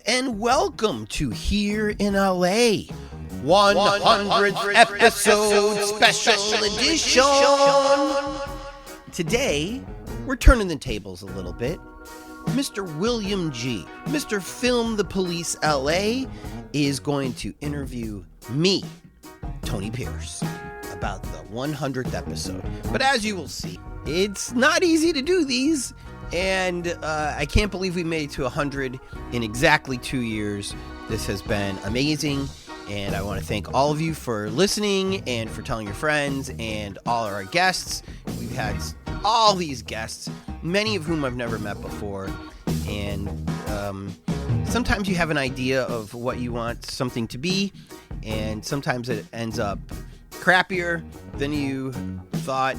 and welcome to Here in LA, 100th episode special edition. Today, we're turning the tables a little bit. Mr. William G., Mr. Film the Police LA, is going to interview me, Tony Pierce, about the 100th episode. But as you will see, it's not easy to do these, and I can't believe we made it to 100 in exactly 2 years. This has been amazing, and I want to thank all of you for listening and for telling your friends and all of our guests. We've had all these guests, many of whom I've never met before, and sometimes you have an idea of what you want something to be, and sometimes it ends up crappier than you thought.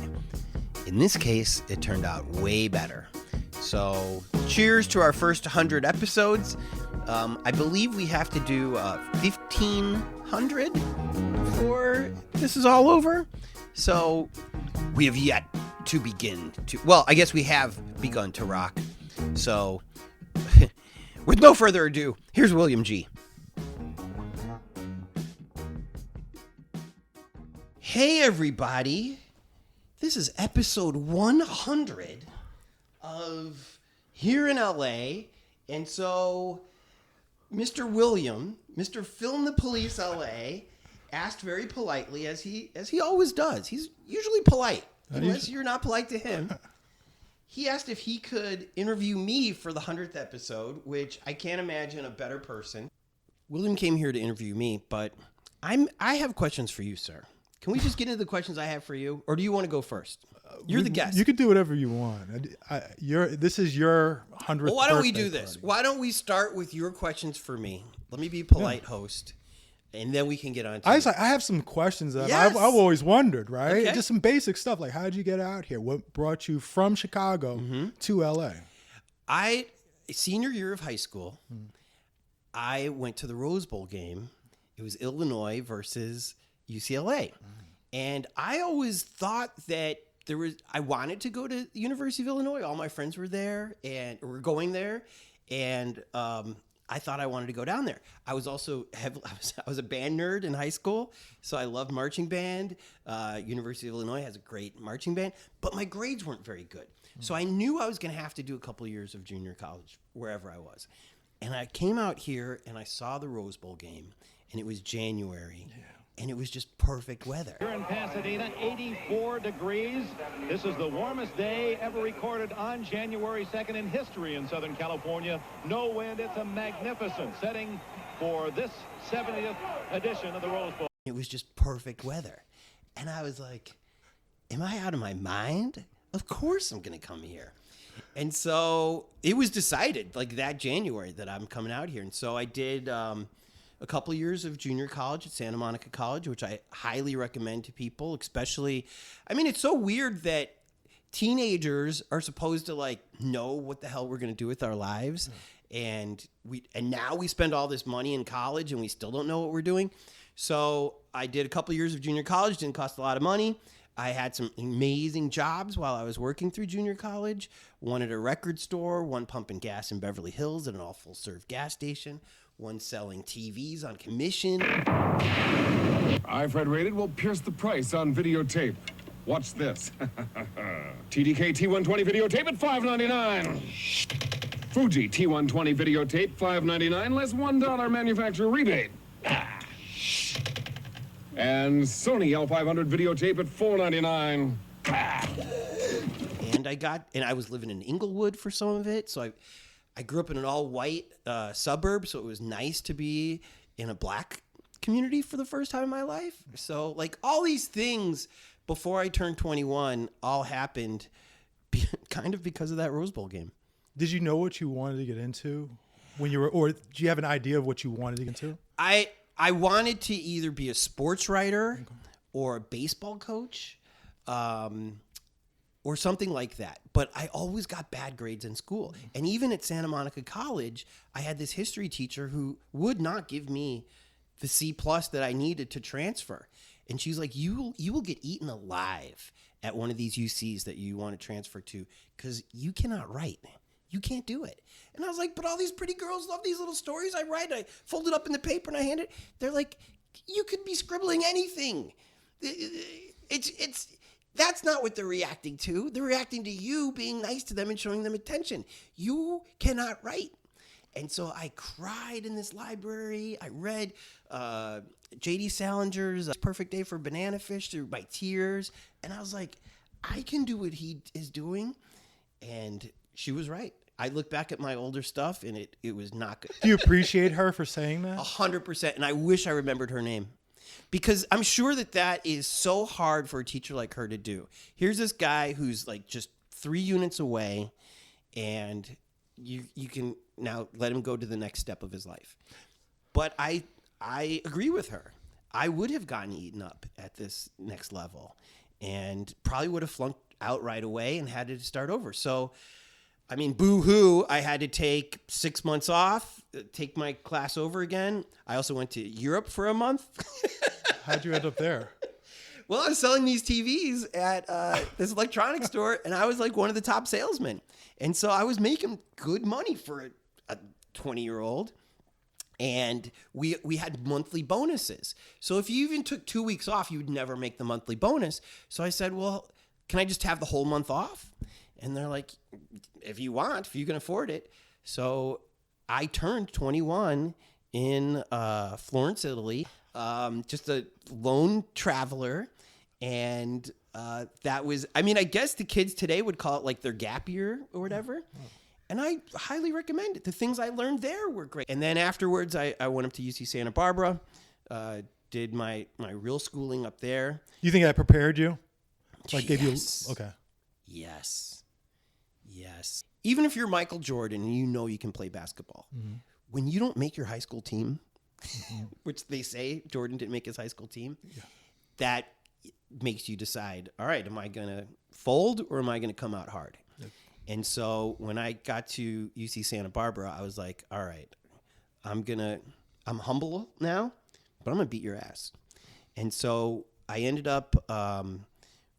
In this case, it turned out way better. So, cheers to our first 100 episodes. I believe we have to do 1,500 before this is all over. So, we have yet to begin to... Well, I guess we have begun to rock. So, with no further ado, here's William G. Hey, everybody. This is episode 100 of Here in LA. And so, Mr. William, Mr. Film the Police LA, asked very politely, as he always does. He's usually polite, unless you're not polite to him. He asked if he could interview me for the 100th episode, which I can't imagine a better person. William came here to interview me, but I have questions for you, sir. Can we just get into the questions I have for you? Or do you want to go first? You're the guest. You can do whatever you want. This is your 100th Well, why don't we birthday do this? party. Why don't we start with your questions for me? Let me be a polite host, and then we can get on to I have some questions that Yes. I've always wondered, right? Okay. Just some basic stuff like, how did you get out here? What brought you from Chicago to LA? Senior year of high school, I went to the Rose Bowl game. It was Illinois versus UCLA. And I always thought that I wanted to go to the University of Illinois. All my friends were there and were going there. And I thought I wanted to go down there. I was also I was a band nerd in high school, so I loved marching band. University of Illinois has a great marching band, but my grades weren't very good. So I knew I was going to have to do a couple of years of junior college wherever I was. And I came out here and I saw the Rose Bowl game, and it was January. Yeah. And it was just perfect weather. Here in Pasadena, 84 degrees. This is the warmest day ever recorded on January 2nd in history in Southern California. No wind. It's a magnificent setting for this 70th edition of the Rose Bowl. It was just perfect weather. And I was like, am I out of my mind? Of course I'm going to come here. And so it was decided, like that January, that I'm coming out here. And so I did... a couple of years of junior college at Santa Monica College, which I highly recommend to people, especially, I mean, it's so weird that teenagers are supposed to like know what the hell we're going to do with our lives. And now we spend all this money in college and we still don't know what we're doing. So I did a couple of years of junior college, didn't cost a lot of money. I had some amazing jobs while I was working through junior college. One at a record store, one pumping gas in Beverly Hills at an all full serve gas station, one selling TVs on commission. iFred rated will pierce the price on videotape. Watch this. TDK T120 videotape at $5.99. Fuji T120 videotape, $5.99, less $1 manufacturer rebate. And Sony L500 videotape at $4.99. And I was living in Inglewood for some of it, so I grew up in an all-white suburb, so it was nice to be in a black community for the first time in my life. So, like, all these things before I turned 21 all happened kind of because of that Rose Bowl game. Did you know what you wanted to get into when you were, or do you have an idea of what you wanted to get into? I wanted to either be a sports writer or a baseball coach. Or something like that. But I always got bad grades in school. And even at Santa Monica College, I had this history teacher who would not give me the C+ that I needed to transfer. And she's like, you will get eaten alive at one of these UCs that you want to transfer to because you cannot write. You can't do it. And I was like, but all these pretty girls love these little stories I write. I fold it up in the paper and I hand it. They're like, you could be scribbling anything. That's not what they're reacting to. They're reacting to you being nice to them and showing them attention. You cannot write. And so I cried in this library. I read J.D. Salinger's Perfect Day for Banana Fish through my tears. And I was like, I can do what he is doing. And she was right. I look back at my older stuff, and it was not good. Do you appreciate her for saying that? 100%. And I wish I remembered her name. Because I'm sure that is so hard for a teacher like her to do. Here's this guy who's like just 3 units away, and you can now let him go to the next step of his life. But I agree with her. I would have gotten eaten up at this next level and probably would have flunked out right away and had to start over. So, I mean, boo-hoo, I had to take 6 months off, take my class over again. I also went to Europe for a month. How'd you end up there? Well, I was selling these TVs at this electronics store, and I was like one of the top salesmen. And so I was making good money for a 20-year-old. And we had monthly bonuses. So if you even took 2 weeks off, you would never make the monthly bonus. So I said, well, can I just have the whole month off? And they're like, if you want, if you can afford it. So I turned 21 in Florence, Italy, just a lone traveler. And that was, I mean, I guess the kids today would call it like their gap year or whatever. And I highly recommend it. The things I learned there were great. And then afterwards, I went up to UC Santa Barbara, did my real schooling up there. You think that prepared you? Like gave you okay. Yes. Even if you're Michael Jordan and you know you can play basketball, when you don't make your high school team, which they say Jordan didn't make his high school team, that makes you decide, all right, am I going to fold or am I going to come out hard? And so when I got to UC Santa Barbara, I was like, all right, I'm humble now, but I'm going to beat your ass. And so I ended up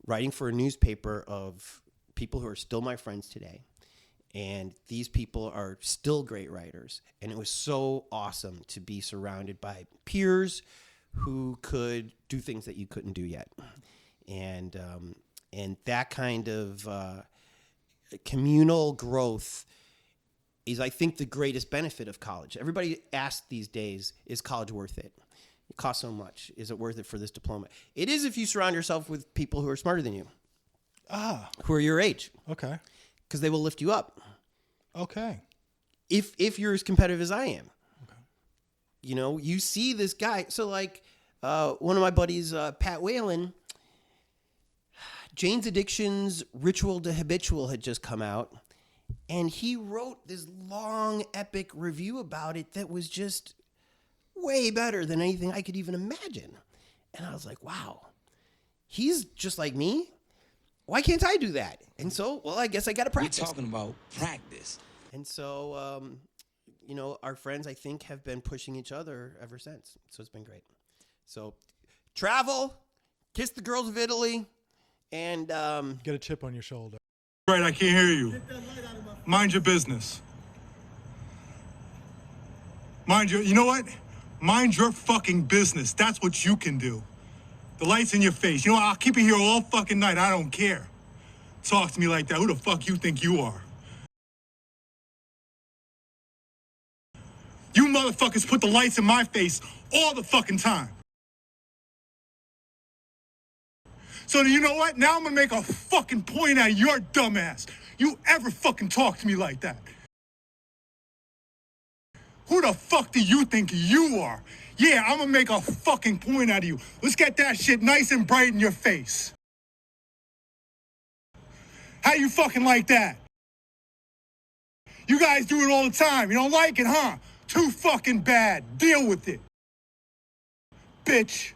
writing for a newspaper of people who are still my friends today. And these people are still great writers. And it was so awesome to be surrounded by peers who could do things that you couldn't do yet. And that kind of communal growth is, I think, the greatest benefit of college. Everybody asks these days, is college worth it? It costs so much. Is it worth it for this diploma? It is if you surround yourself with people who are smarter than you. Who are your age. Okay. Because they will lift you up. Okay. If you're as competitive as I am. Okay. You know, you see this guy. So like one of my buddies, Pat Whalen, Jane's Addiction's Ritual to Habitual had just come out. And he wrote this long, epic review about it that was just way better than anything I could even imagine. And I was like, wow, he's just like me. Why can't I do that? And so, well, I guess I got to practice. We're talking about practice. And so, you know, our friends, I think, have been pushing each other ever since. So it's been great. So travel, kiss the girls of Italy, and get a chip on your shoulder. Right, I can't hear you. Mind your business. You know what? Mind your fucking business. That's what you can do. The light's in your face. You know what? I'll keep it here all fucking night. I don't care. Talk to me like that. Who the fuck you think you are? You motherfuckers put the lights in my face all the fucking time. So you know what? Now I'm gonna make a fucking point out of your dumbass. You ever fucking talk to me like that? Who the fuck do you think you are? Yeah, I'm gonna make a fucking point out of you. Let's get that shit nice and bright in your face. How you fucking like that? You guys do it all the time. You don't like it, huh? Too fucking bad. Deal with it. Bitch.